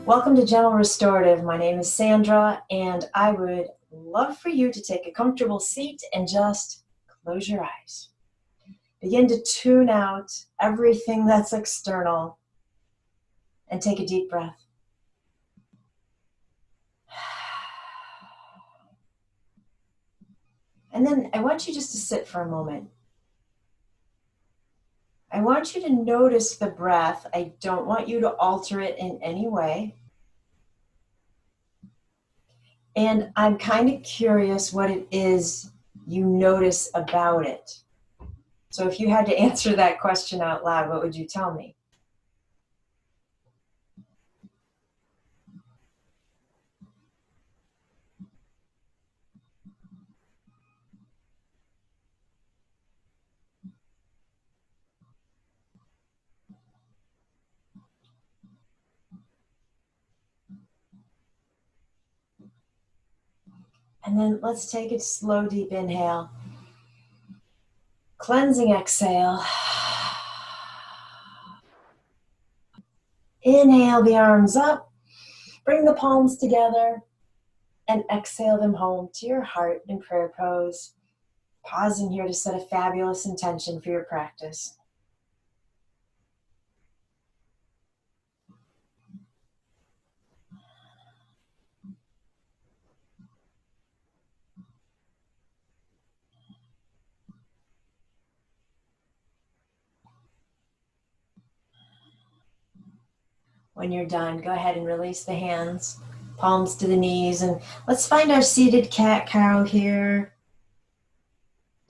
Welcome to Gentle Restorative. My name is Sandra, and I would love for you to take a comfortable seat and just close your eyes. Begin to tune out everything that's external and take a deep breath. And then I want you just to sit for a moment. I want you to notice the breath. I don't want you to alter it in any way. And I'm kind of curious what it is you notice about it. So if you had to answer that question out loud, what would you tell me? And then let's take a slow, deep inhale. Cleansing exhale. Inhale the arms up. Bring the palms together. And exhale them home to your heart in prayer pose. Pausing here to set a fabulous intention for your practice. When you're done, go ahead and release the hands, palms to the knees, and let's find our seated cat-cow here.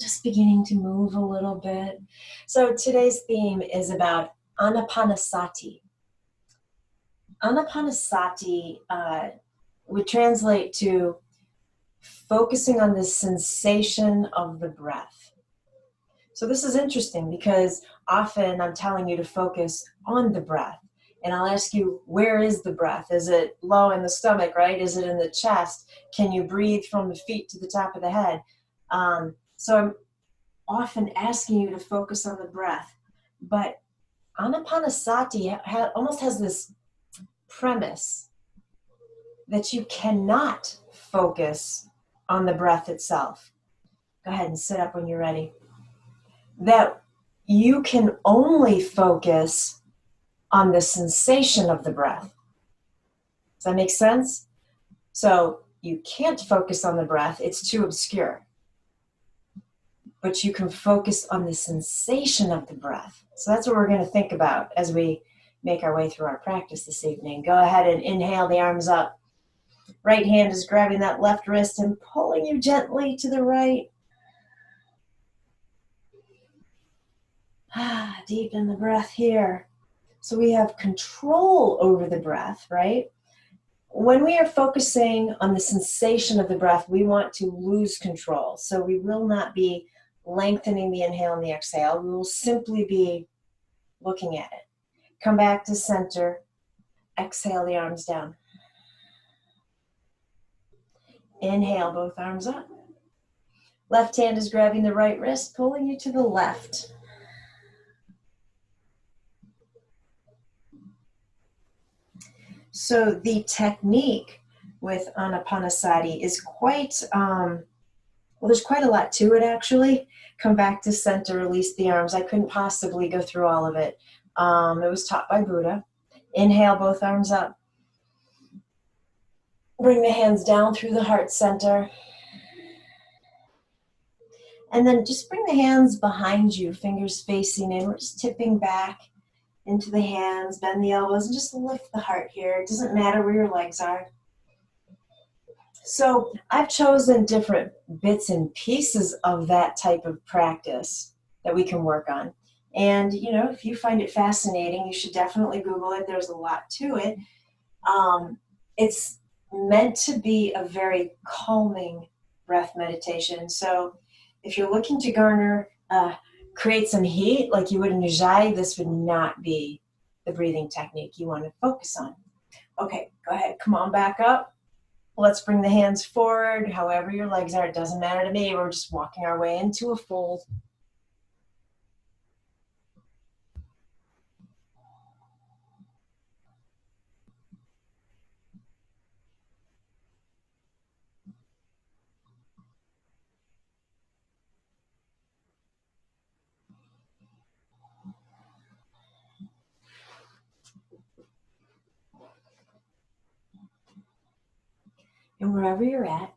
Just beginning to move a little bit. So today's theme is about Anapanasati. Anapanasati would translate to focusing on the sensation of the breath. So this is interesting because often I'm telling you to focus on the breath. And I'll ask you, where is the breath? Is it low in the stomach, right? Is it in the chest? Can you breathe from the feet to the top of the head? So I'm often asking you to focus on the breath. But Anapanasati almost has this premise that you cannot focus on the breath itself. Go ahead and sit up when you're ready. That you can only focus on the sensation of the breath. Does that make sense? So you can't focus on the breath, it's too obscure. But you can focus on the sensation of the breath. So that's what we're going to think about as we make our way through our practice this evening. Go ahead and inhale the arms up. Right hand is grabbing that left wrist and pulling you gently to the right. Deepen the breath here. So we have control over the breath, right? When we are focusing on the sensation of the breath, we want to lose control. So we will not be lengthening the inhale and the exhale. We will simply be looking at it. Come back to center. Exhale the arms down. Inhale, both arms up. Left hand is grabbing the right wrist, pulling you to the left. So the technique with Anapanasati is quite, there's quite a lot to it actually. Come back to center, release the arms. I couldn't possibly go through all of it. It was taught by Buddha. Inhale, both arms up. Bring the hands down through the heart center. And then just bring the hands behind you, fingers facing in. We're just tipping back into the hands, bend the elbows, and just lift the heart here. It doesn't matter where your legs are. So I've chosen different bits and pieces of that type of practice that we can work on. And, you know, if you find it fascinating, you should definitely Google it. There's a lot to it. It's meant to be a very calming breath meditation. So if you're looking to garner, create some heat like you would in Ujjayi, this would not be the breathing technique you want to focus on. Okay, go ahead, come on back up. Let's bring the hands forward, however your legs are, it doesn't matter to me. We're just walking our way into a fold. wherever you're at,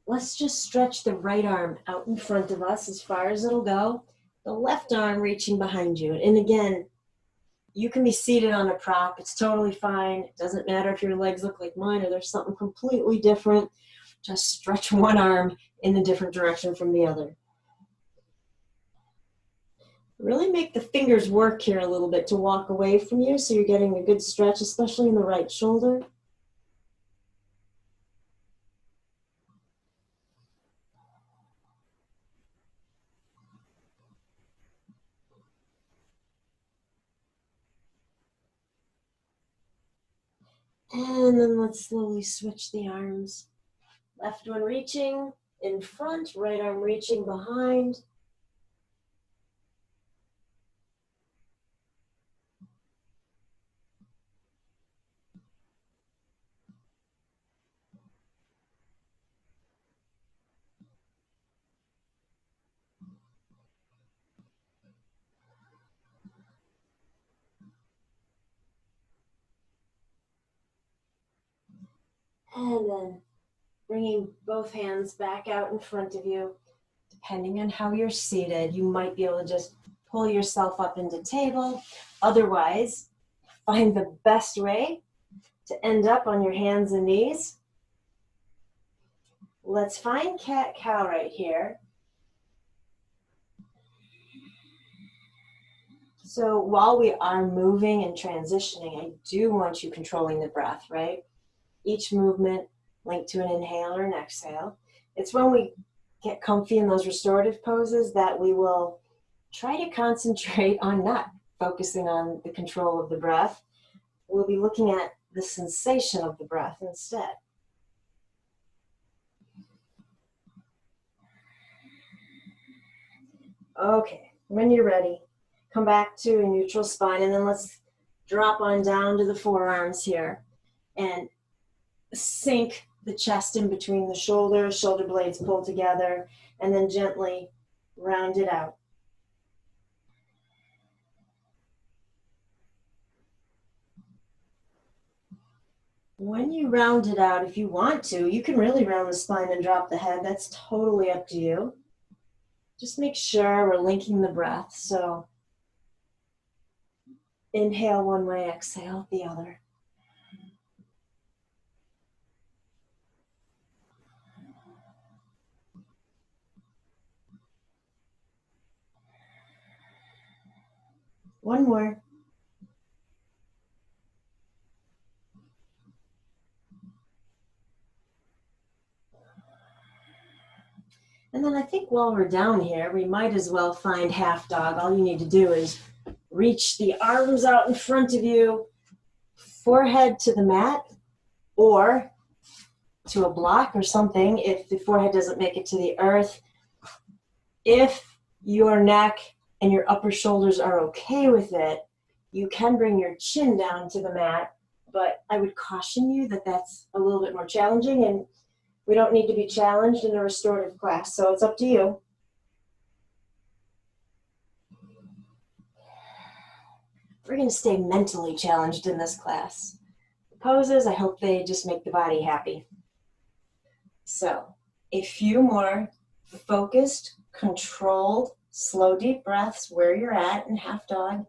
let's just stretch the right arm out in front of us as far as it'll go, the left arm reaching behind you. And again, you can be seated on a prop. It's totally fine. It doesn't matter if your legs look like mine or there's something completely different. Just stretch one arm in a different direction from the other. Really make the fingers work here a little bit to walk away from you so you're getting a good stretch, especially in the right shoulder. And then let's slowly switch the arms. Left one reaching in front, right arm reaching behind. And then bringing both hands back out in front of you. Depending on how you're seated, you might be able to just pull yourself up into table. Otherwise, find the best way to end up on your hands and knees. Let's find cat-cow right here. So while we are moving and transitioning, I do want you controlling the breath, right? Each movement linked to an inhale or an exhale. It's when we get comfy in those restorative poses that we will try to concentrate on not focusing on the control of the breath. We'll be looking at the sensation of the breath instead. Okay, when you're ready, come back to a neutral spine, and then let's drop on down to the forearms here and sink the chest in between the shoulders, shoulder blades pull together, and then gently round it out. When you round it out, if you want to, you can really round the spine and drop the head. That's totally up to you. Just make sure we're linking the breath. So inhale one way, exhale the other. One more. And then I think while we're down here, we might as well find half dog. All you need to do is reach the arms out in front of you, forehead to the mat, or to a block or something if the forehead doesn't make it to the earth. If your neck and your upper shoulders are okay with it, you can bring your chin down to the mat, but I would caution you that that's a little bit more challenging, and we don't need to be challenged in a restorative class, so it's up to you. We're going to stay mentally challenged in this class. The poses, I hope they just make the body happy. So, a few more focused, controlled, slow, deep breaths where you're at in half dog.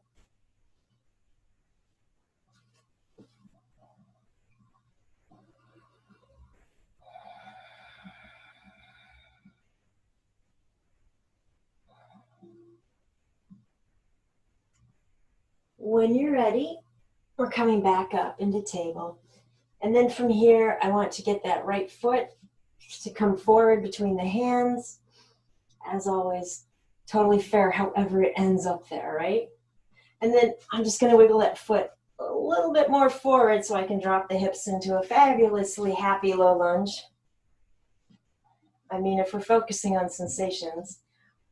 When you're ready, we're coming back up into table. And then from here, I want to get that right foot to come forward between the hands. As always, totally fair however it ends up there, right? And then I'm just going to wiggle that foot a little bit more forward so I can drop the hips into a fabulously happy low lunge. I mean, if we're focusing on sensations,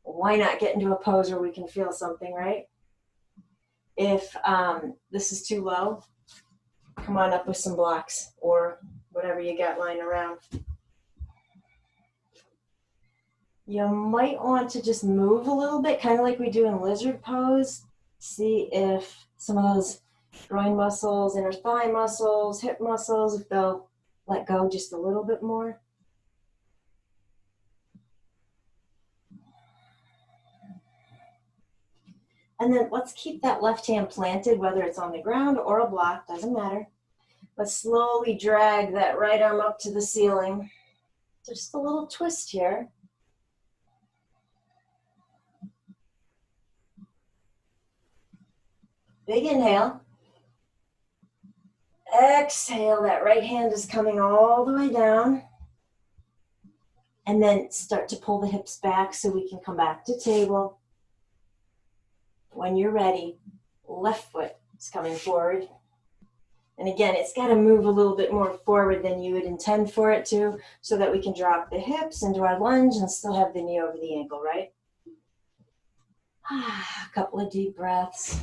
why not get into a pose where we can feel something, right? If this is too low, come on up with some blocks or whatever you got lying around. You might want to just move a little bit, kind of like we do in lizard pose. See if some of those groin muscles, inner thigh muscles, hip muscles, if they'll let go just a little bit more. And then let's keep that left hand planted, whether it's on the ground or a block, doesn't matter. Let's slowly drag that right arm up to the ceiling. Just a little twist here. Big inhale. Exhale, that right hand is coming all the way down. And then start to pull the hips back so we can come back to table. When you're ready, left foot is coming forward. And again, it's got to move a little bit more forward than you would intend for it to, so that we can drop the hips into our lunge and still have the knee over the ankle, right? A couple of deep breaths.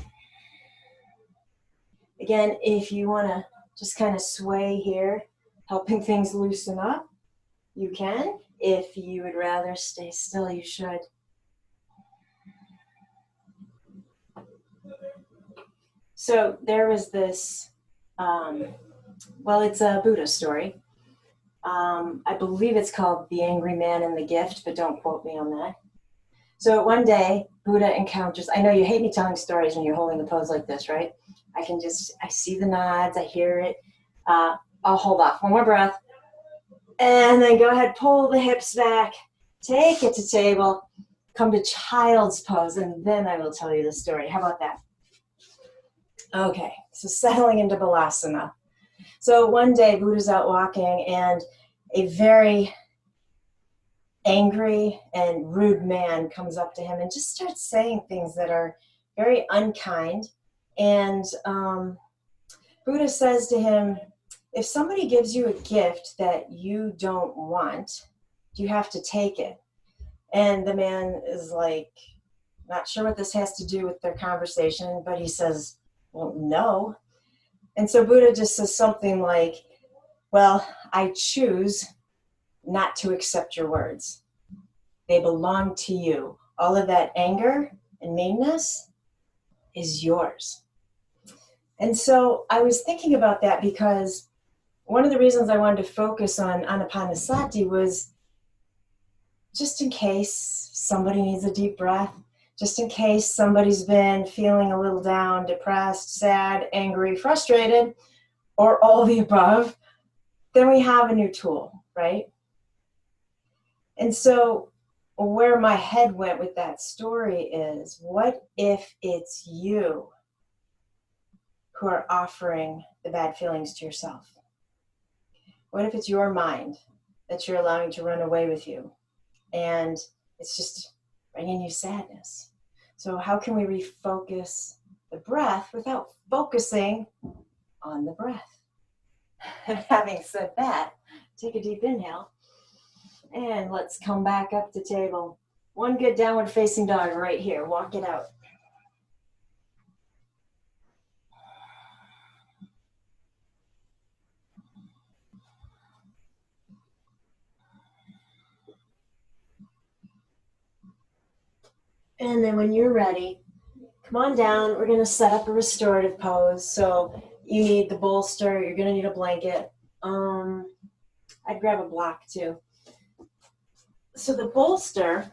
Again, if you want to just kind of sway here, helping things loosen up, you can. If you would rather stay still, you should. So there was this, well, it's a Buddha story. I believe it's called The Angry Man and the Gift, but don't quote me on that. So one day, Buddha encounters, I know you hate me telling stories when you're holding a pose like this, right? I see the nods, I hear it. I'll hold off, one more breath. And then go ahead, pull the hips back, take it to table, come to child's pose, and then I will tell you the story. How about that? Okay, so settling into Balasana. So one day, Buddha's out walking, and a very angry and rude man comes up to him and just starts saying things that are very unkind. And Buddha says to him, if somebody gives you a gift that you don't want, you have to take it. And the man is like, not sure what this has to do with their conversation, but he says, well, no. And so Buddha just says something like, well, I choose not to accept your words. They belong to you. All of that anger and meanness is yours. And so I was thinking about that because one of the reasons I wanted to focus on Anapanasati was just in case somebody needs a deep breath, just in case somebody's been feeling a little down, depressed, sad, angry, frustrated, or all the above, then we have a new tool, right? And so where my head went with that story is, what if it's you who are offering the bad feelings to yourself? What if it's your mind that you're allowing to run away with you? And it's just bringing you sadness. So how can we refocus the breath without focusing on the breath? Having said that, take a deep inhale. And let's come back up to table. One good downward facing dog right here. Walk it out. And then when you're ready, come on down. We're going to set up a restorative pose. So you need the bolster. You're going to need a blanket. I'd grab a block too. So the bolster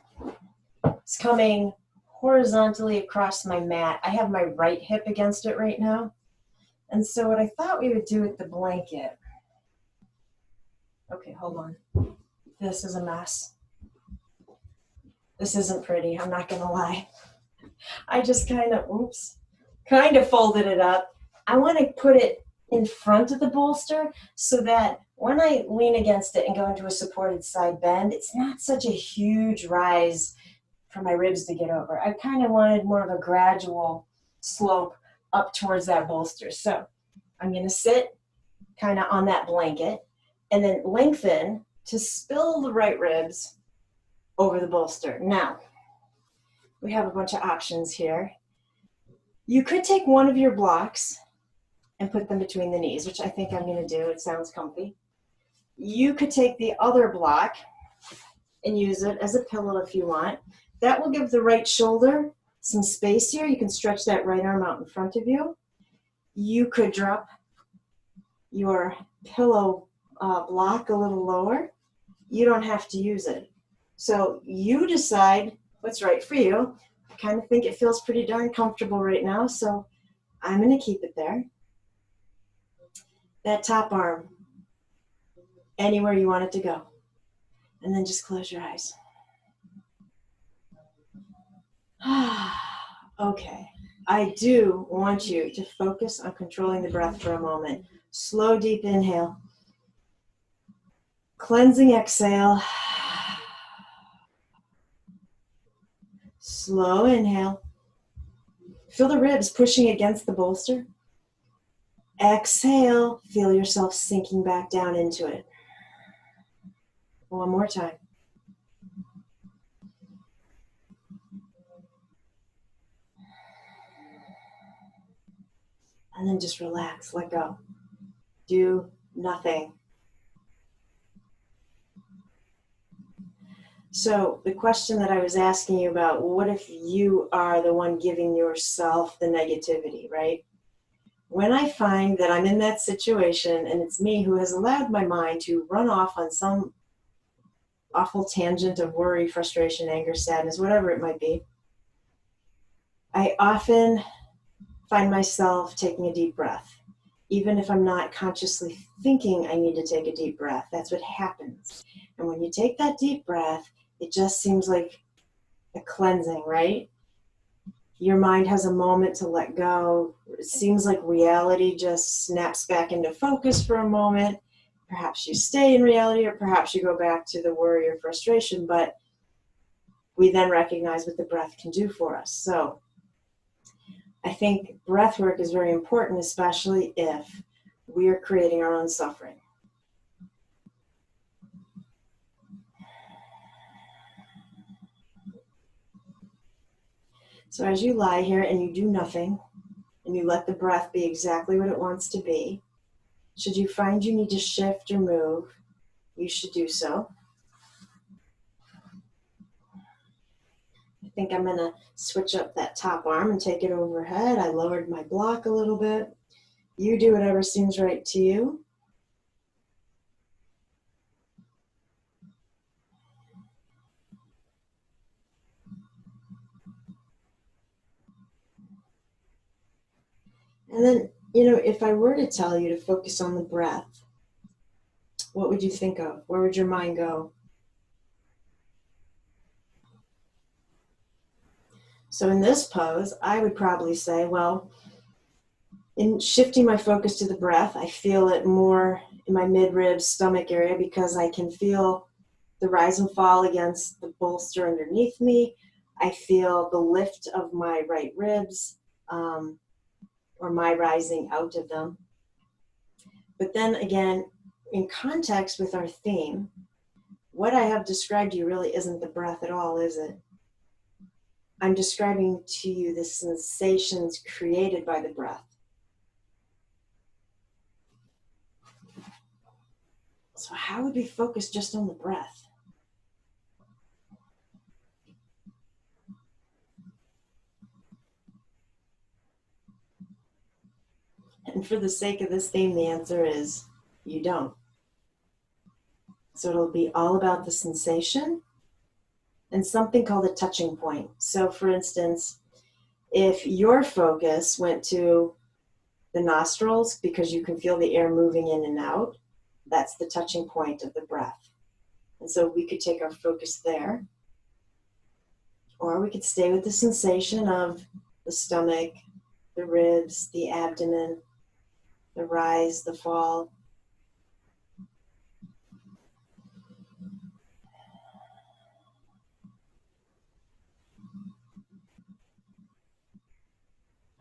is coming horizontally across my mat. I have my right hip against it right now. And so what I thought we would do with the blanket. Okay, hold on. This is a mess. This isn't pretty, I'm not gonna lie. I just kind of folded it up. I want to put it in front of the bolster so that when I lean against it and go into a supported side bend, it's not such a huge rise for my ribs to get over. I kind of wanted more of a gradual slope up towards that bolster. So I'm going to sit kind of on that blanket and then lengthen to spill the right ribs over the bolster. Now, we have a bunch of options here. You could take one of your blocks and put them between the knees, which I think I'm going to do. It sounds comfy. You could take the other block and use it as a pillow if you want. That will give the right shoulder some space here. You can stretch that right arm out in front of you. You could drop your pillow block a little lower. You don't have to use it. So you decide what's right for you. I kind of think it feels pretty darn comfortable right now, so I'm going to keep it there. That top arm, anywhere you want it to go. And then just close your eyes. Okay, I do want you to focus on controlling the breath for a moment. Slow, deep inhale. Cleansing exhale. Slow inhale. Feel the ribs pushing against the bolster. Exhale. Feel yourself sinking back down into it. One more time. And then just relax, let go. Do nothing. So the question that I was asking you about, what if you are the one giving yourself the negativity, right? When I find that I'm in that situation and it's me who has allowed my mind to run off on some awful tangent of worry, frustration, anger, sadness, whatever it might be, I often find myself taking a deep breath. Even if I'm not consciously thinking I need to take a deep breath, that's what happens. And when you take that deep breath, it just seems like a cleansing, right? Your mind has a moment to let go. It seems like reality just snaps back into focus for a moment. Perhaps you stay in reality, or perhaps you go back to the worry or frustration, but we then recognize what the breath can do for us. So I think breath work is very important, especially if we are creating our own suffering. So as you lie here and you do nothing, and you let the breath be exactly what it wants to be, should you find you need to shift or move, you should do so. I think I'm going to switch up that top arm and take it overhead. I lowered my block a little bit. You do whatever seems right to you. And then, if I were to tell you to focus on the breath, what would you think of? Where would your mind go? So in this pose, I would probably say, well, in shifting my focus to the breath, I feel it more in my mid-ribs, stomach area, because I can feel the rise and fall against the bolster underneath me. I feel the lift of my right ribs, or my rising out of them. But then again, in context with our theme, what I have described to you really isn't the breath at all, is it? I'm describing to you the sensations created by the breath. So how would we focus just on the breath? And for the sake of this theme, the answer is you don't. So it'll be all about the sensation and something called a touching point. So for instance, if your focus went to the nostrils because you can feel the air moving in and out, that's the touching point of the breath. And so we could take our focus there, or we could stay with the sensation of the stomach, the ribs, the abdomen, the rise, the fall.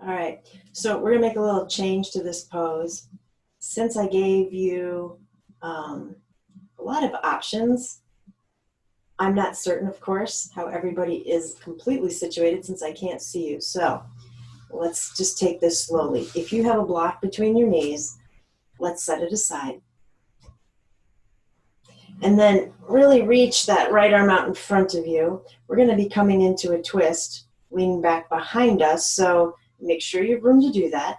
All right, so we're gonna make a little change to this pose. Since I gave you a lot of options, I'm not certain, of course, how everybody is completely situated since I can't see you. So let's just take this slowly. If you have a block between your knees, let's set it aside. And then really reach that right arm out in front of you. We're going to be coming into a twist, leaning back behind us. So make sure you have room to do that.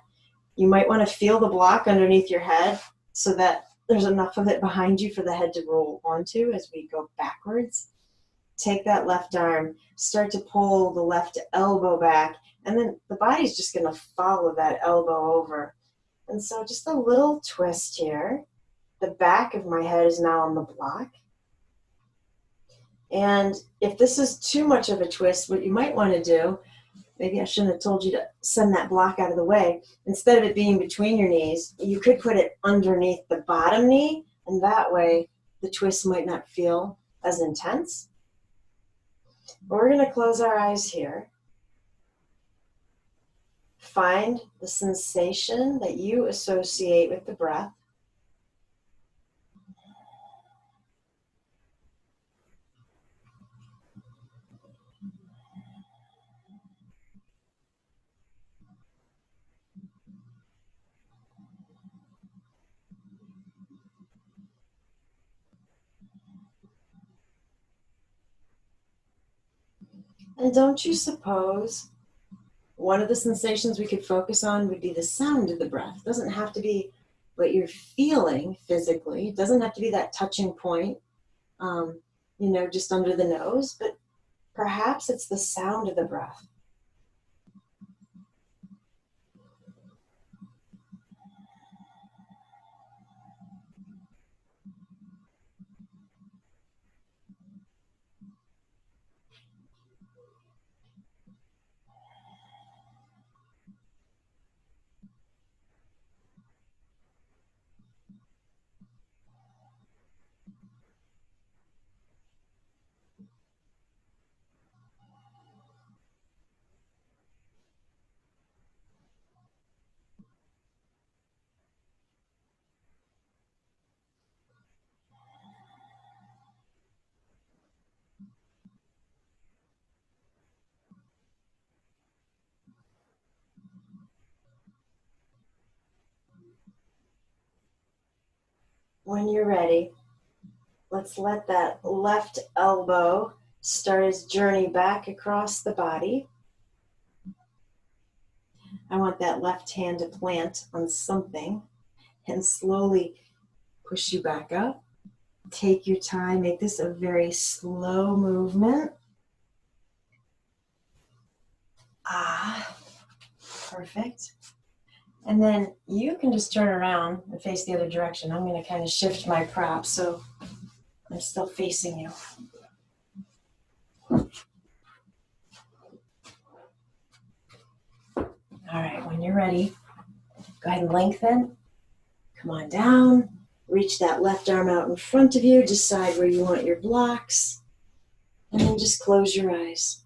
You might want to feel the block underneath your head so that there's enough of it behind you for the head to roll onto as we go backwards. take that left arm, start to pull the left elbow back, and then the body's just going to follow that elbow over. And so just a little twist here. The back of my head is now on the block. And if this is too much of a twist, what you might want to do, maybe I shouldn't have told you to send that block out of the way. Instead of it being between your knees, you could put it underneath the bottom knee, and that way the twist might not feel as intense. But we're going to close our eyes here. Find the sensation that you associate with the breath. And don't you suppose one of the sensations we could focus on would be the sound of the breath? It doesn't have to be what you're feeling physically. It doesn't have to be that touching point, just under the nose, but perhaps it's the sound of the breath. When you're ready, let's let that left elbow start its journey back across the body. I want that left hand to plant on something and slowly push you back up. Take your time, make this a very slow movement. Perfect. And then you can just turn around and face the other direction. I'm going to kind of shift my prop so I'm still facing you. All right, when you're ready, go ahead and lengthen. Come on down. Reach that left arm out in front of you. Decide where you want your blocks. And then just close your eyes.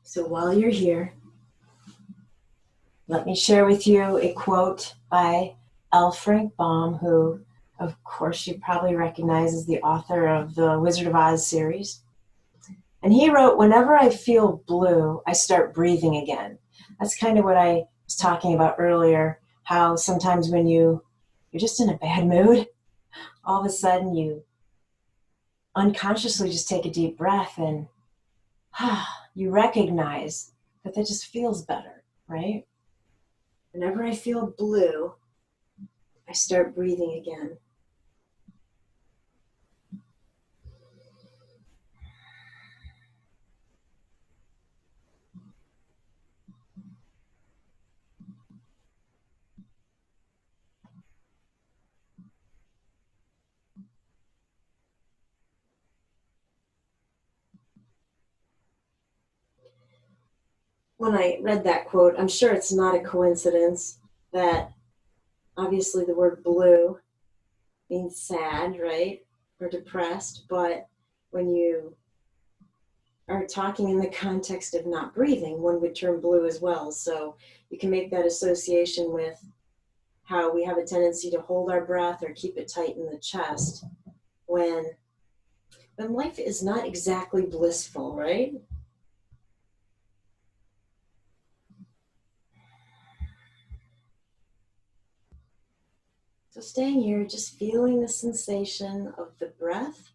So while you're here, let me share with you a quote by L. Frank Baum, who, of course, you probably recognize as the author of the Wizard of Oz series. And he wrote, "Whenever I feel blue, I start breathing again." That's kind of what I was talking about earlier, how sometimes when you're just in a bad mood, all of a sudden you unconsciously just take a deep breath and you recognize that just feels better, right? Whenever I feel blue, I start breathing again. When I read that quote, I'm sure it's not a coincidence that obviously the word blue means sad, right? Or depressed, but when you are talking in the context of not breathing, one would term blue as well. So you can make that association with how we have a tendency to hold our breath or keep it tight in the chest when life is not exactly blissful, right? So staying here, just feeling the sensation of the breath.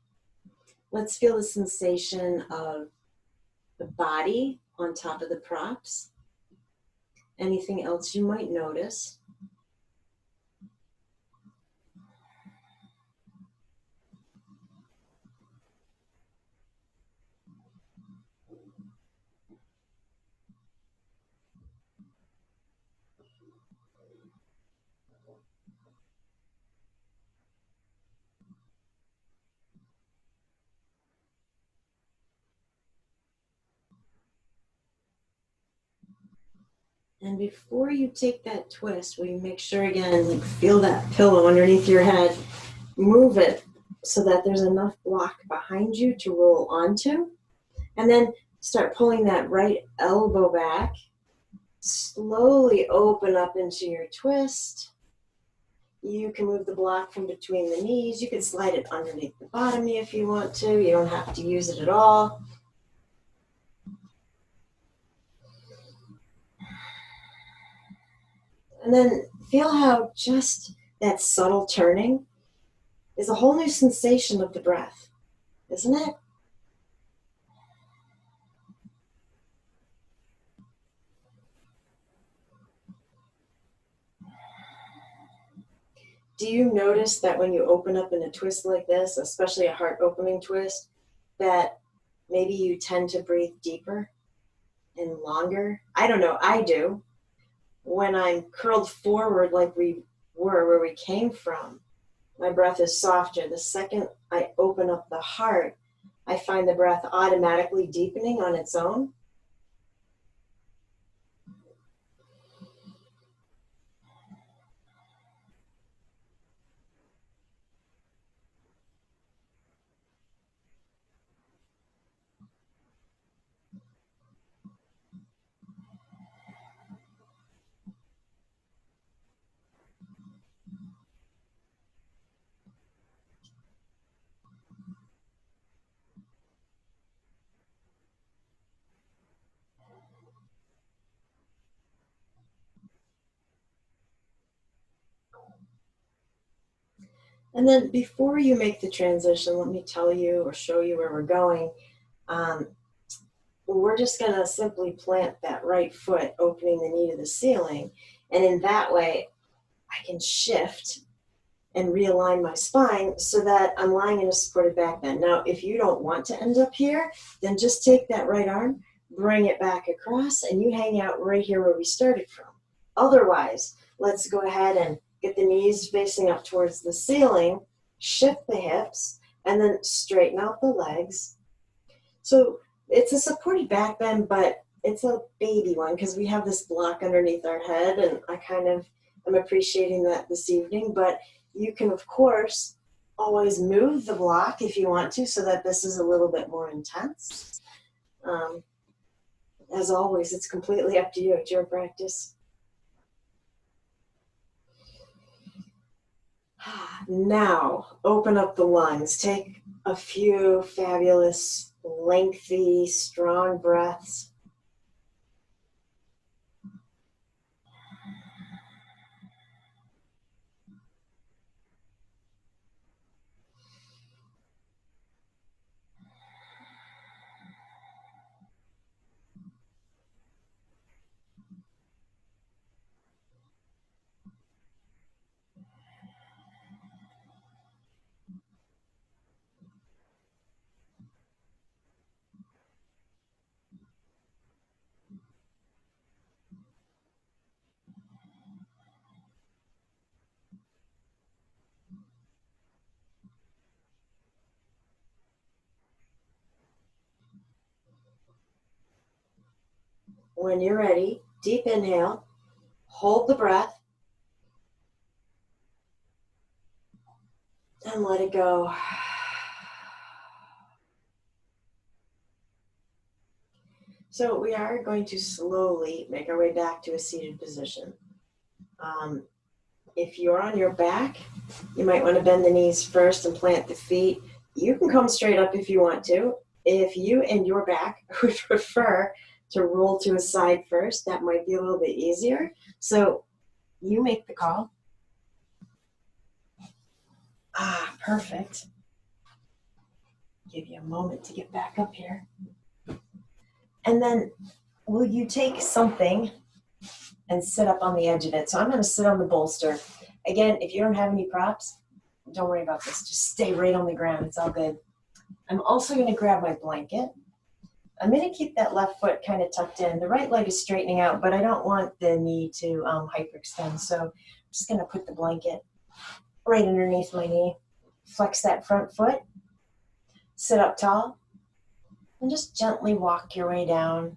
Let's feel the sensation of the body on top of the props. Anything else you might notice. And before you take that twist, will you make sure again, like feel that pillow underneath your head, move it so that there's enough block behind you to roll onto, and then start pulling that right elbow back. Slowly open up into your twist. You can move the block from between the knees. You can slide it underneath the bottom knee if you want to. You don't have to use it at all. And then feel how just that subtle turning is a whole new sensation of the breath, isn't it? Do you notice that when you open up in a twist like this, especially a heart opening twist, that maybe you tend to breathe deeper and longer? I don't know, I do. When I'm curled forward like we were where we came from, my breath is softer. The second I open up the heart, I find the breath automatically deepening on its own. And then before you make the transition, let me tell you or show you where we're going. We're just going to simply plant that right foot, opening the knee to the ceiling. And in that way, I can shift and realign my spine so that I'm lying in a supported back bend. Now, if you don't want to end up here, then just take that right arm, bring it back across, and you hang out right here where we started from. Otherwise, let's go ahead and get the knees facing up towards the ceiling, shift the hips, and then straighten out the legs. So it's a supported back bend, but it's a baby one because we have this block underneath our head, and I kind of am appreciating that this evening. But you can, of course, always move the block if you want to so that this is a little bit more intense. As always, it's completely up to you. It's your practice. Now, open up the lungs. Take a few fabulous, lengthy, strong breaths. When you're ready, deep inhale, hold the breath, and let it go. So we are going to slowly make our way back to a seated position. If you're on your back, you might want to bend the knees first and plant the feet. You can come straight up if you want to. If you and your back would prefer to roll to a side first, that might be a little bit easier. So you make the call. Perfect. Give you a moment to get back up here. And then will you take something and sit up on the edge of it? So I'm going to sit on the bolster. Again, if you don't have any props, don't worry about this. Just stay right on the ground. It's all good. I'm also going to grab my blanket. I'm going to keep that left foot kind of tucked in. The right leg is straightening out, but I don't want the knee to hyperextend. So I'm just going to put the blanket right underneath my knee. Flex that front foot. Sit up tall. And just gently walk your way down.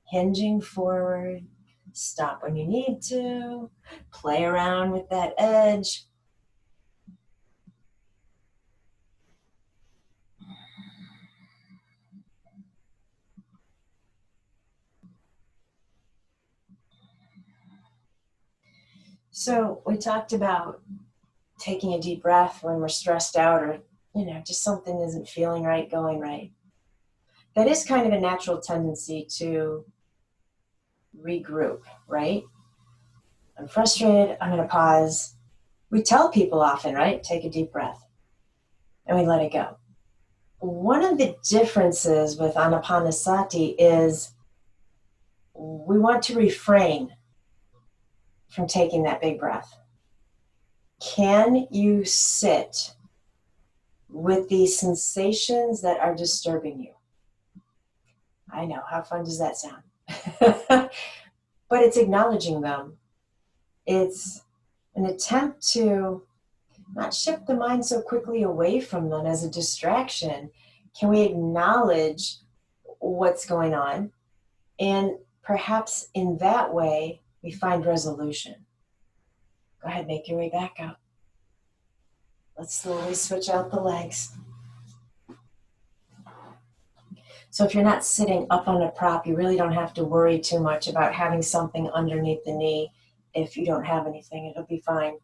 Hinging forward. Stop when you need to. Play around with that edge. So we talked about taking a deep breath when we're stressed out or, just something isn't feeling right, going right. That is kind of a natural tendency to regroup, right? I'm frustrated, I'm going to pause. We tell people often, right? Take a deep breath. And we let it go. One of the differences with Anapanasati is we want to refrain from taking that big breath. Can you sit with these sensations that are disturbing you? I know, how fun does that sound? But it's acknowledging them. It's an attempt to not shift the mind so quickly away from them as a distraction. Can we acknowledge what's going on? And perhaps in that way, we find resolution. Go ahead, make your way back up. Let's slowly switch out the legs. So if you're not sitting up on a prop, you really don't have to worry too much about having something underneath the knee. If you don't have anything, it'll be fine.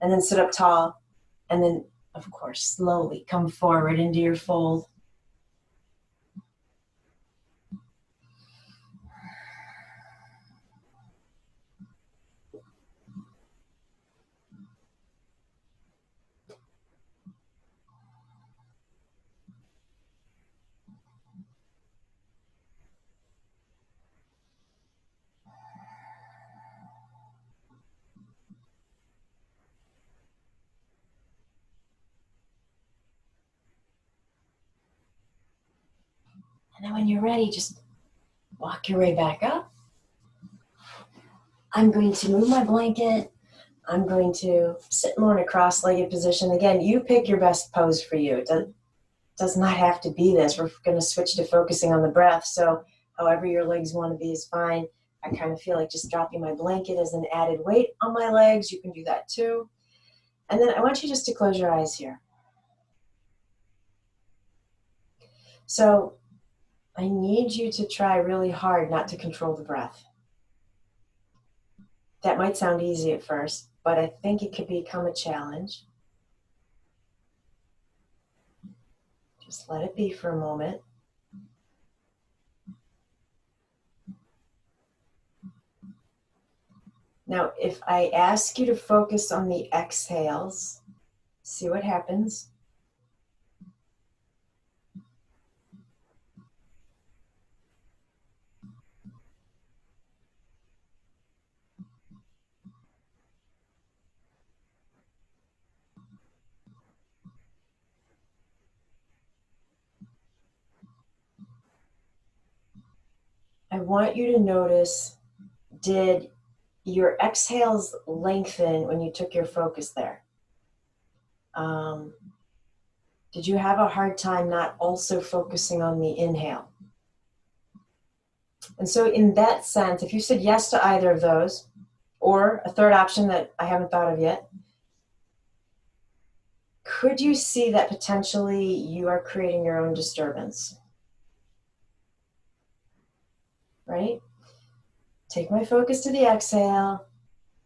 And then sit up tall. And then, of course, slowly come forward into your fold. And then when you're ready, just walk your way back up. I'm going to move my blanket. I'm going to sit more in a cross-legged position. Again, you pick your best pose for you. It does not have to be this. We're going to switch to focusing on the breath. So however your legs want to be is fine. I kind of feel like just dropping my blanket as an added weight on my legs. You can do that too. And then I want you just to close your eyes here. So I need you to try really hard not to control the breath. That might sound easy at first, but I think it could become a challenge. Just let it be for a moment. Now, if I ask you to focus on the exhales, see what happens. I want you to notice, did your exhales lengthen when you took your focus there? Did you have a hard time not also focusing on the inhale? And so in that sense, if you said yes to either of those, or a third option that I haven't thought of yet, could you see that potentially you are creating your own disturbance? Right? Take my focus to the exhale.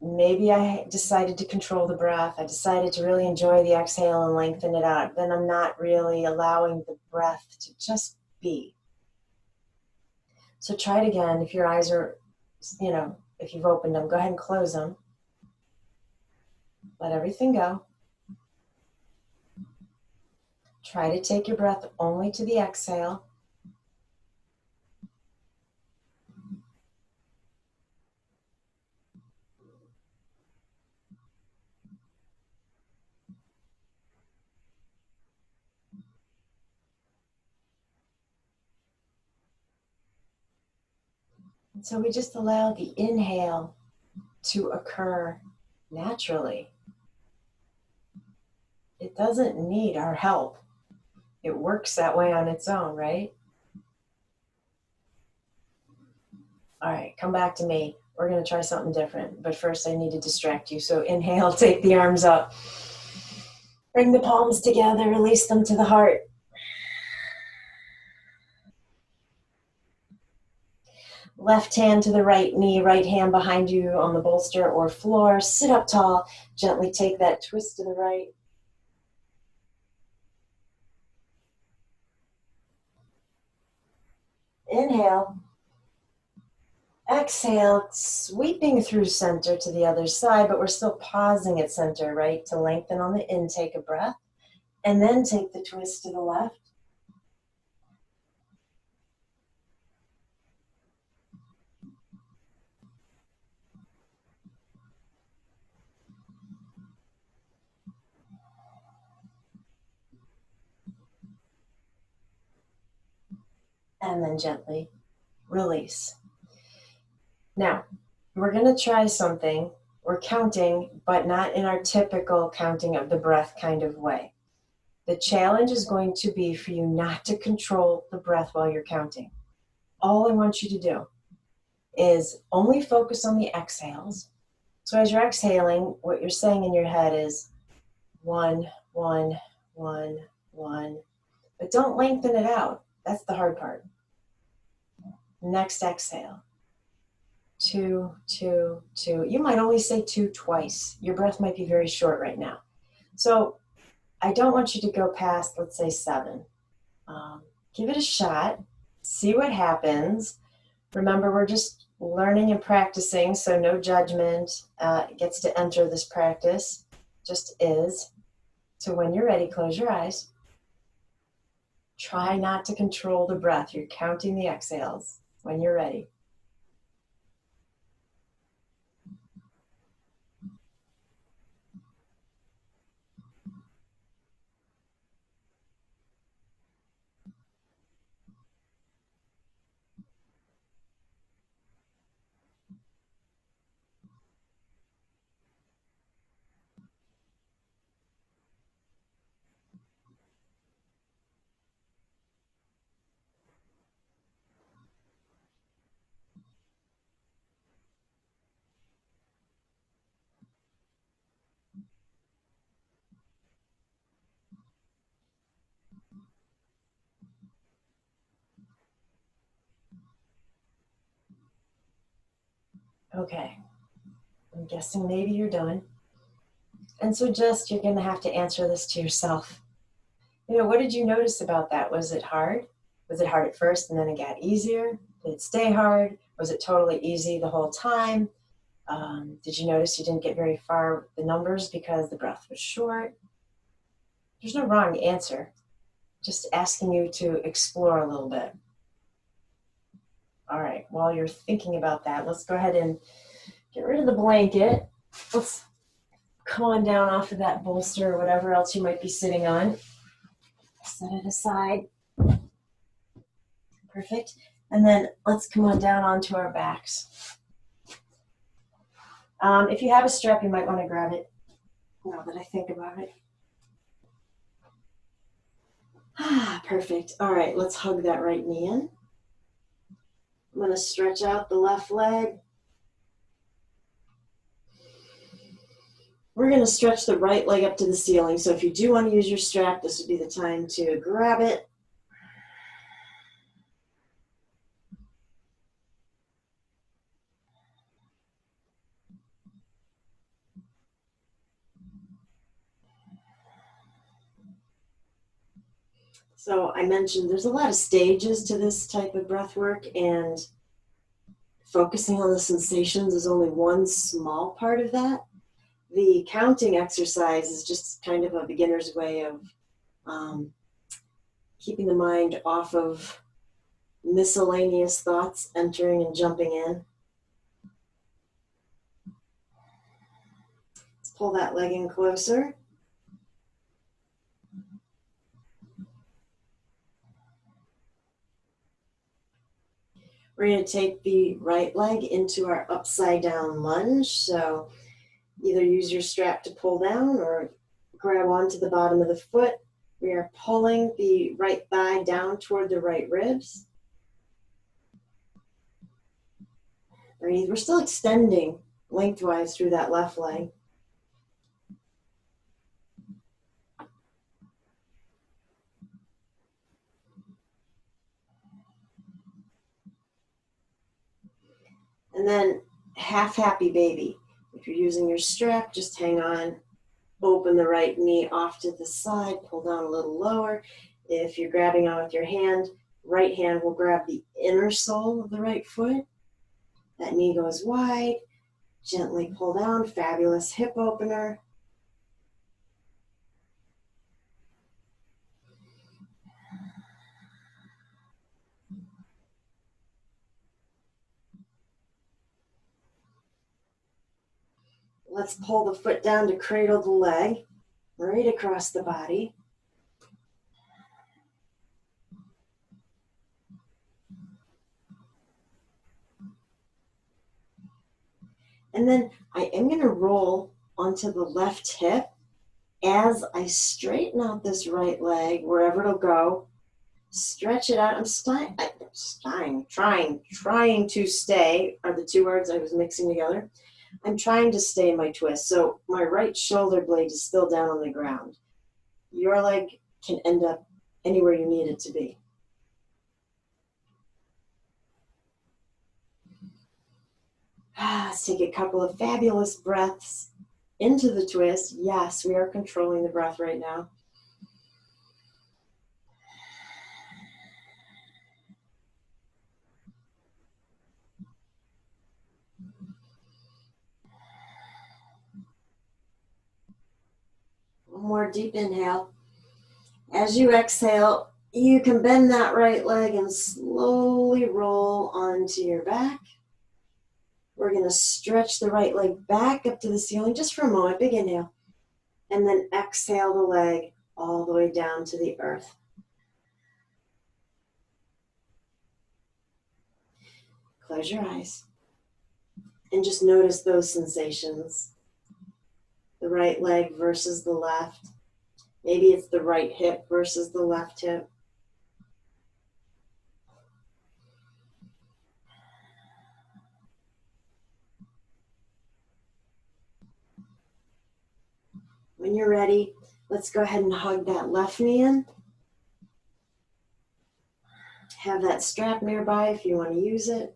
Maybe I decided to control the breath. I decided to really enjoy the exhale and lengthen it out. Then I'm not really allowing the breath to just be. So try it again. If your eyes are, if you've opened them, go ahead and close them. Let everything go. Try to take your breath only to the exhale. And so we just allow the inhale to occur naturally. It doesn't need our help. It works that way on its own, right? All right, come back to me. We're going to try something different, but first I need to distract you. So inhale, take the arms up. Bring the palms together, release them to the heart. Left hand to the right knee, right hand behind you on the bolster or floor. Sit up tall. Gently take that twist to the right. Inhale. Exhale, sweeping through center to the other side, but we're still pausing at center, right? To lengthen on the intake of breath. And then take the twist to the left. And then gently release. Now, we're going to try something. We're counting, but not in our typical counting of the breath kind of way. The challenge is going to be for you not to control the breath while you're counting. All I want you to do is only focus on the exhales. So as you're exhaling, what you're saying in your head is 1, 1, 1, 1. But don't lengthen it out. That's the hard part. Next exhale. 2, 2, 2. You might only say 2 twice. Your breath might be very short right now. So I don't want you to go past, let's say 7. Give it a shot. See what happens. Remember, we're just learning and practicing, so no judgment gets to enter this practice. Just is. So when you're ready, close your eyes. Try not to control the breath. You're counting the exhales when you're ready. Okay, I'm guessing maybe you're done. And so you're going to have to answer this to yourself. What did you notice about that? Was it hard? Was it hard at first and then it got easier? Did it stay hard? Was it totally easy the whole time? Did you notice you didn't get very far with the numbers because the breath was short? There's no wrong answer. Just asking you to explore a little bit. All right, while you're thinking about that, let's go ahead and get rid of the blanket. Let's come on down off of that bolster or whatever else you might be sitting on. Set it aside. Perfect. And then let's come on down onto our backs. If you have a strap, you might want to grab it now that I think about it. Perfect. All right, let's hug that right knee in. I'm going to stretch out the left leg. We're going to stretch the right leg up to the ceiling. So if you do want to use your strap, this would be the time to grab it. So I mentioned there's a lot of stages to this type of breath work, and focusing on the sensations is only one small part of that. The counting exercise is just kind of a beginner's way of keeping the mind off of miscellaneous thoughts entering and jumping in. Let's pull that leg in closer. We're going to take the right leg into our upside down lunge. So either use your strap to pull down or grab onto the bottom of the foot. We are pulling the right thigh down toward the right ribs. Breathe. We're still extending lengthwise through that left leg. And then half happy baby. If you're using your strap, just hang on. Open the right knee off to the side, pull down a little lower. If you're grabbing on with your hand, right hand will grab the inner sole of the right foot. That knee goes wide. Gently pull down, fabulous hip opener. Let's pull the foot down to cradle the leg, right across the body. And then I am going to roll onto the left hip as I straighten out this right leg, wherever it'll go. Stretch it out. Trying to stay are the two words I was mixing together. I'm trying to stay in my twist. So my right shoulder blade is still down on the ground. Your leg can end up anywhere you need it to be. Let's take a couple of fabulous breaths into the twist. Yes, we are controlling the breath right now. One more deep inhale. As you exhale, you can bend that right leg and slowly roll onto your back. We're going to stretch the right leg back up to the ceiling just for a moment. Big inhale. And then exhale the leg all the way down to the earth. Close your eyes. And just notice those sensations. The right leg versus the left. Maybe it's the right hip versus the left hip. When you're ready, let's go ahead and hug that left knee in. Have that strap nearby if you want to use it.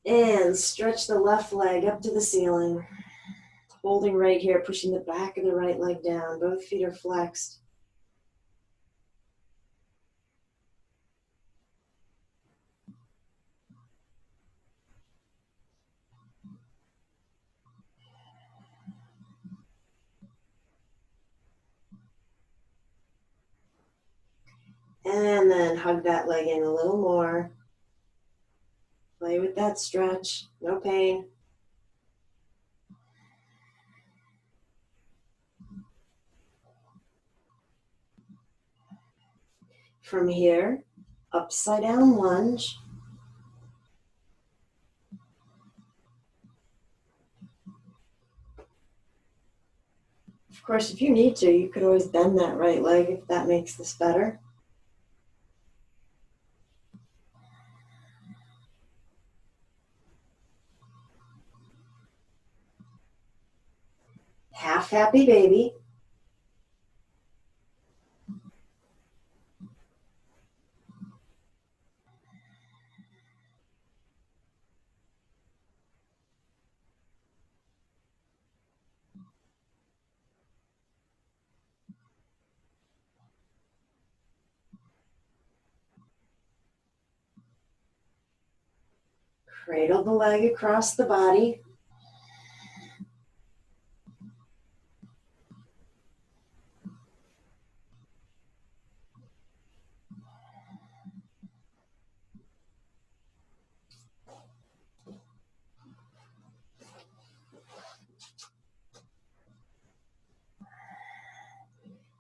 And stretch the left leg up to the ceiling. Holding right here, pushing the back of the right leg down. Both feet are flexed. And then hug that leg in a little more. Play with that stretch, no pain. From here, upside down lunge. Of course, if you need to, you could always bend that right leg if that makes this better. Half happy baby. Cradle the leg across the body.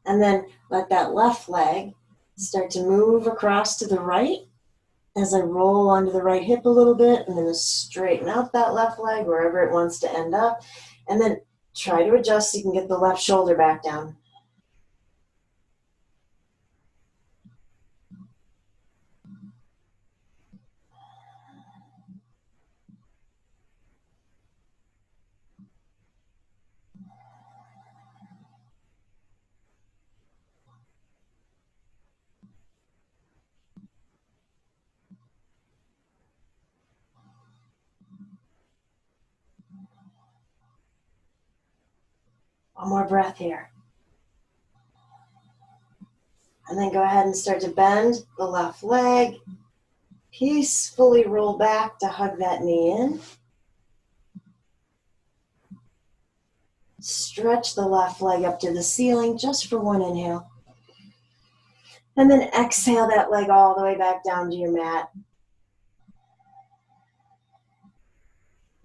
And then let that left leg start to move across to the right as I roll onto the right hip a little bit. I'm going to straighten out that left leg wherever it wants to end up. And then try to adjust so you can get the left shoulder back down. One more breath here. And then go ahead and start to bend the left leg. Peacefully roll back to hug that knee in. Stretch the left leg up to the ceiling just for one inhale. And then exhale that leg all the way back down to your mat.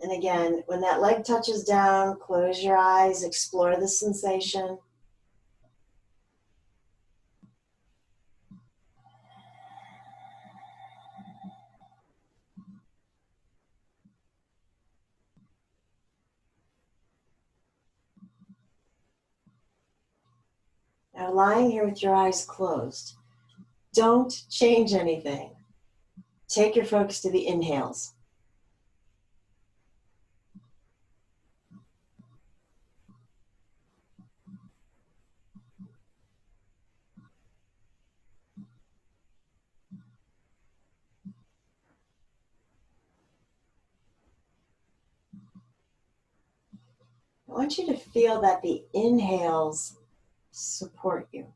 And again, when that leg touches down, close your eyes, explore the sensation. Now, lying here with your eyes closed, don't change anything. Take your focus to the inhales. I want you to feel that the inhales support you.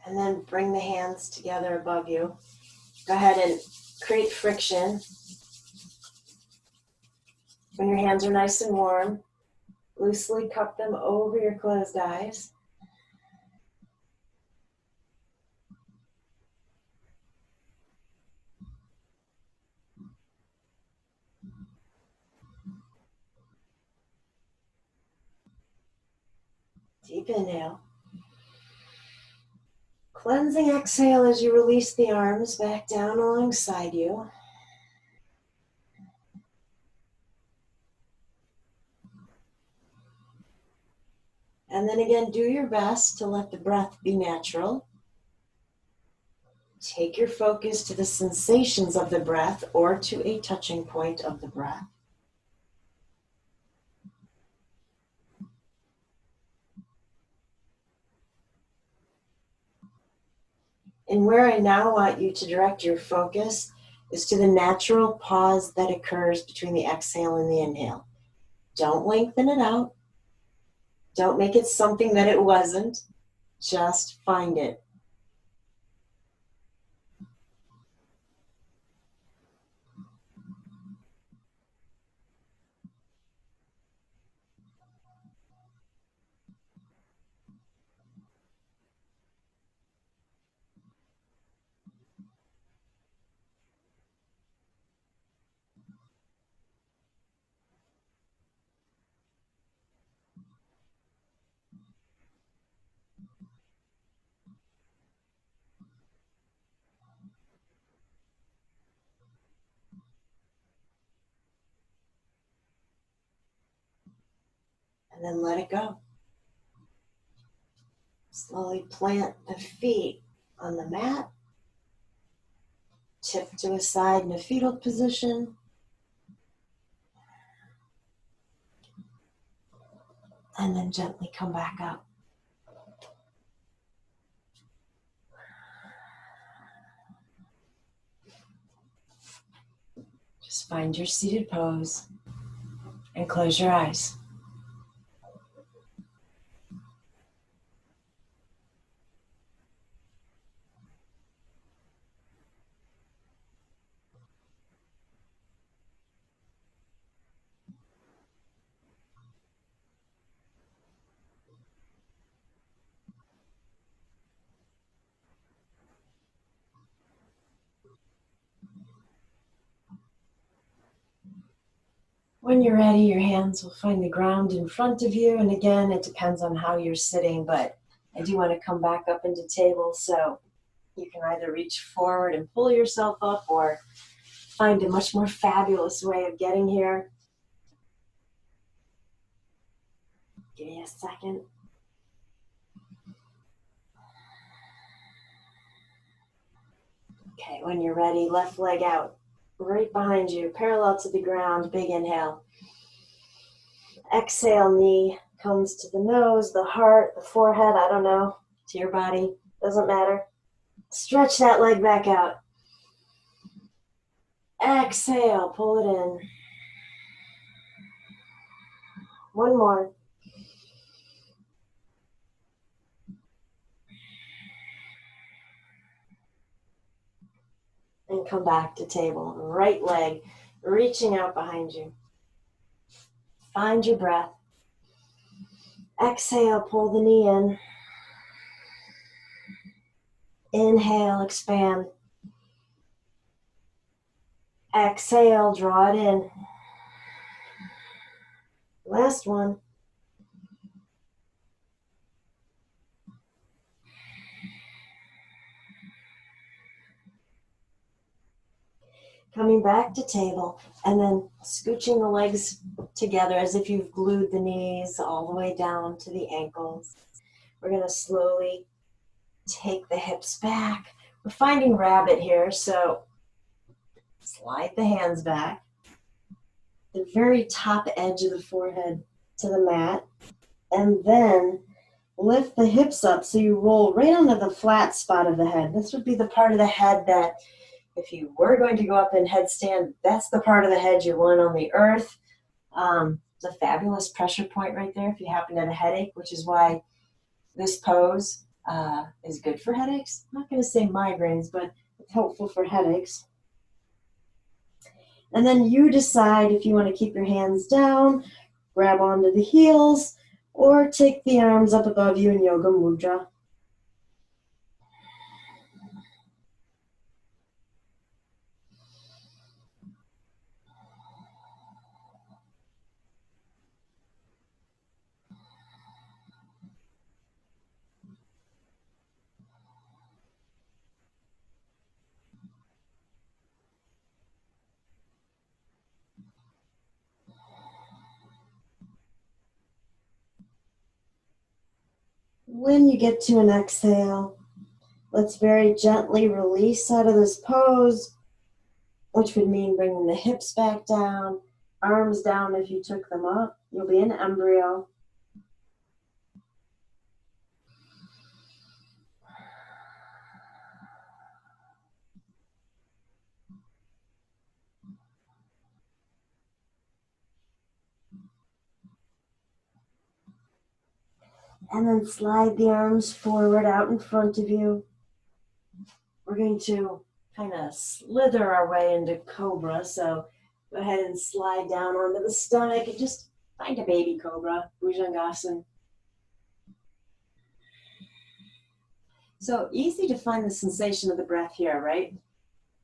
And then bring the hands together above you. Go ahead and create friction. When your hands are nice and warm, loosely cup them over your closed eyes. Deep inhale. Cleansing exhale as you release the arms back down alongside you. And then again, do your best to let the breath be natural. Take your focus to the sensations of the breath or to a touching point of the breath. And where I now want you to direct your focus is to the natural pause that occurs between the exhale and the inhale. Don't lengthen it out. Don't make it something that it wasn't. Just find it. And then let it go. Slowly plant the feet on the mat. Tip to a side in a fetal position. And then gently come back up. Just find your seated pose and close your eyes. When you're ready, your hands will find the ground in front of you. And again, it depends on how you're sitting, but I do want to come back up into table, so you can either reach forward and pull yourself up or find a much more fabulous way of getting here. Give me a second. Okay, when you're ready, left leg out, right behind you, parallel to the ground, big inhale. Exhale, knee comes to the nose, the heart, the forehead, I don't know, to your body, doesn't matter. Stretch that leg back out. Exhale, pull it in. One more. And come back to table. Right leg reaching out behind you. Find your breath. Exhale, pull the knee in. Inhale, expand. Exhale, draw it in. Last one. Coming back to table and then scooching the legs together as if you've glued the knees all the way down to the ankles. We're going to slowly take the hips back. We're finding rabbit here, so slide the hands back. The very top edge of the forehead to the mat. And then lift the hips up so you roll right onto the flat spot of the head. This would be the part of the head that if you were going to go up in headstand, that's the part of the head you want on the earth. It's a fabulous pressure point right there if you happen to have a headache, which is why this pose is good for headaches. I'm not going to say migraines, but it's helpful for headaches. And then you decide if you want to keep your hands down, grab onto the heels, or take the arms up above you in Yoga Mudra. When you get to an exhale, let's very gently release out of this pose, which would mean bringing the hips back down, arms down if you took them up. You'll be in embryo. And then slide the arms forward out in front of you. We're going to kind of slither our way into cobra. So go ahead and slide down onto the stomach and just find a baby cobra, Bhujangasana. So easy to find the sensation of the breath here, right?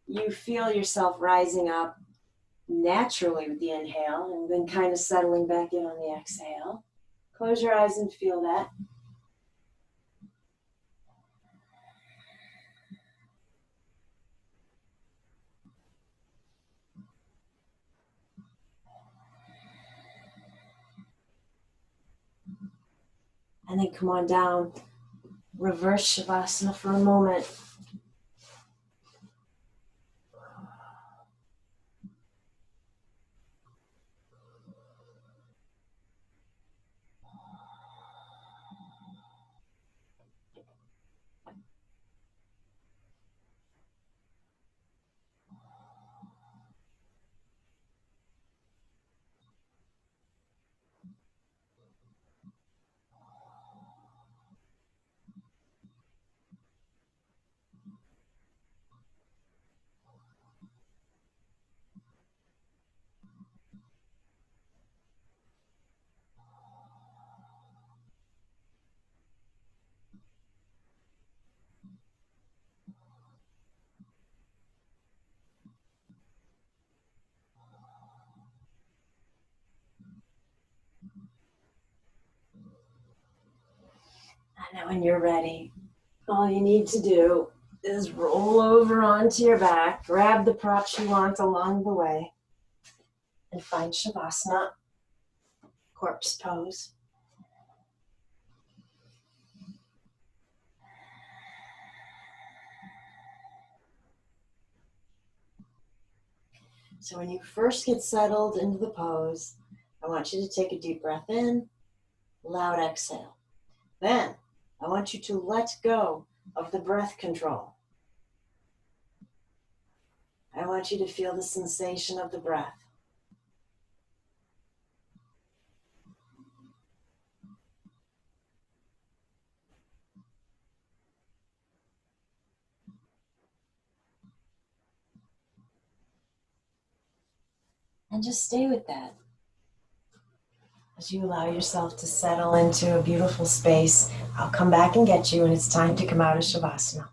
You feel yourself rising up naturally with the inhale and then kind of settling back in on the exhale. Close your eyes and feel that. And then come on down. Reverse Shavasana for a moment. when you're ready, all you need to do is roll over onto your back, grab the props you want along the way, and find Shavasana, corpse pose. So when you first get settled into the pose, I want you to take a deep breath in, loud exhale. Then I want you to let go of the breath control. I want you to feel the sensation of the breath. And just stay with that as you allow yourself to settle into a beautiful space. I'll come back and get you when it's time to come out of Shavasana.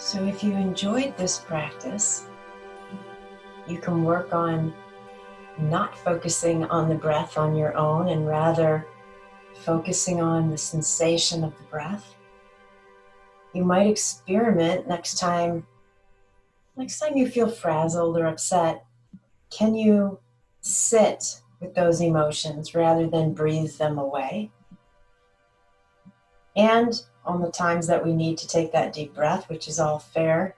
So if you enjoyed this practice, you can work on not focusing on the breath on your own and rather focusing on the sensation of the breath. You might experiment next time you feel frazzled or upset. Can you sit with those emotions rather than breathe them away? And on the times that we need to take that deep breath, which is all fair,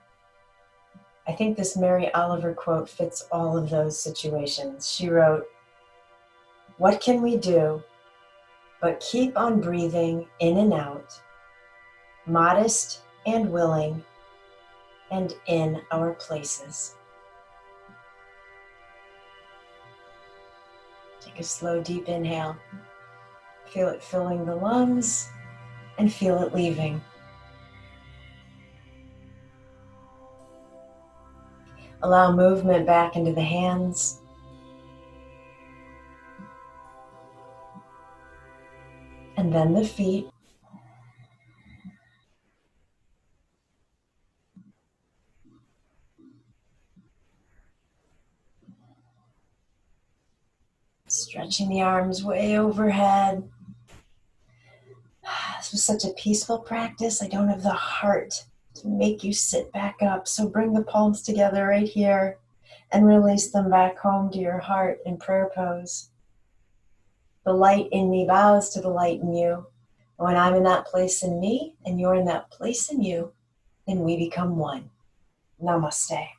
I think this Mary Oliver quote fits all of those situations. She wrote, "What can we do but keep on breathing in and out, modest and willing, and in our places." Take a slow, deep inhale. Feel it filling the lungs and feel it leaving. Allow movement back into the hands. And then the feet. Stretching the arms way overhead. This was such a peaceful practice. I don't have the heart to make you sit back up. So bring the palms together right here and release them back home to your heart in prayer pose. The light in me bows to the light in you. When I'm in that place in me and you're in that place in you, then we become one. Namaste.